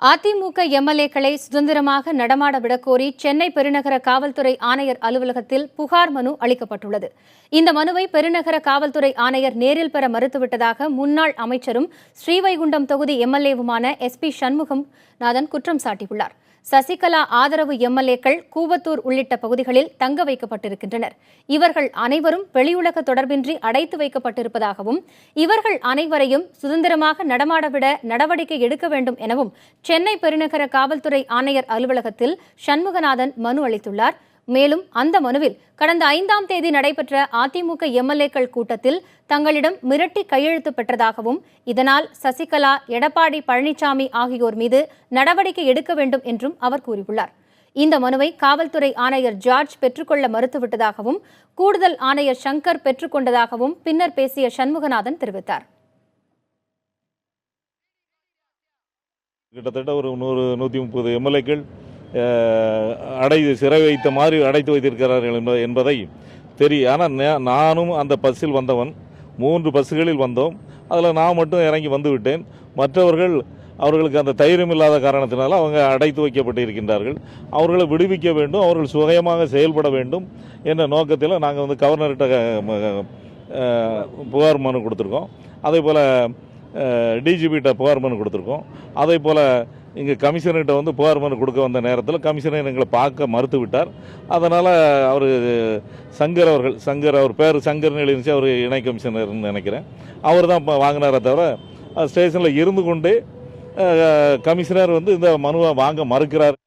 அதிமுக எம்எல்ஏக்களை சுதந்திரமாக நடமாட விடக்கோரி சென்னை பெருநகர காவல்துறை ஆணையர் அலுவலகத்தில் புகார் மனு அளிக்கப்பட்டுள்ளது. இந்த மனுவை பெருநகர காவல்துறை ஆணையர் நேரில் பெற மறுத்துவிட்டதாக முன்னாள் அமைச்சரும் ஸ்ரீவைகுண்டம் தொகுதி எம்எல்ஏவுமான SP சண்முகநாதன் குற்றம் சாட்டியுள்ளார். சசிகலா ஆதரவு எம்எல்ஏக்கள் கூவத்தூர் உள்ளிட்ட பகுதிகளில் தங்க வைக்கப்பட்டிருக்கின்றனர். இவர்கள் அனைவரும் வெளியுலக தொடர்பின்றி அடைத்து வைக்கப்பட்டிருப்பதாகவும் இவர்கள் அனைவரையும் சுதந்திரமாக நடமாடவிட நடவடிக்கை எடுக்க வேண்டும் எனவும் சென்னை பெருநகர காவல்துறை ஆணையர் அலுவலகத்தில் சண்முகநாதன் மனு அளித்துள்ளார். மேலும் அந்த மனுவில் கடந்த 5ஆம் தேதி நடைபெற்ற அதிமுக எம்எல்ஏக்கள் கூட்டத்தில் தங்களிடம் மிரட்டி கையெழுத்து பெற்றதாகவும் இதனால் சசிகலா, எடப்பாடி பழனிசாமி ஆகியோர் மீது நடவடிக்கை எடுக்க வேண்டும் என்றும் அவர் கூறியுள்ளார். இந்த மனுவை காவல்துறை ஆணையர் ஜார்ஜ் பெற்றுக்கொள்ள மறுத்துவிட்டதாகவும் கூடுதல் ஆணையர் சங்கர் பெற்றுக்கொண்டதாகவும் பின்னர் பேசிய சண்முகநாதன் தெரிவித்தார். கிட்டத்தட்ட ஒரு 100-130 எம்எல்ஏக்கள் சிறை வைத்த மாதிரி அடைத்து வைத்திருக்கிறார்கள் என்பதை தெரியும். ஆனால் நானும் அந்த பஸ்ஸில் வந்தவன், 3 பஸ்ஸுகளில் வந்தோம். அதில் நான் மட்டும் இறங்கி வந்து விட்டேன். மற்றவர்கள் அவர்களுக்கு அந்த தைரியம் இல்லாத காரணத்தினால அவங்க அடைத்து வைக்கப்பட்டு இருக்கின்றார்கள். அவர்களை விடுவிக்க வேண்டும், அவர்கள் சுயமாக செயல்பட வேண்டும் என்ற நோக்கத்தில் நாங்கள் கவர்னர்கிட்ட புகார் மனு கொடுத்துருக்கோம். அதே போல் டிஜிபிகிட்ட புகார் மனு கொடுத்துருக்கோம். அதே போல் இங்கே கமிஷனர்கிட்ட புகார் மனு கொடுக்க வந்த நேரத்தில் கமிஷனர் எங்களை பார்க்க மறுத்து விட்டார். அதனால் அவர் சங்கர் அவர் பேர் சங்கர்னு எழுதிச்சு, அவர் இணை கமிஷனர்னு நினைக்கிறேன். அவர் தான் வாங்கினாரே தவிர ஸ்டேஷனில் இருந்து கொண்டே கமிஷனர் இந்த மனுவை வாங்க மறுக்கிறார்.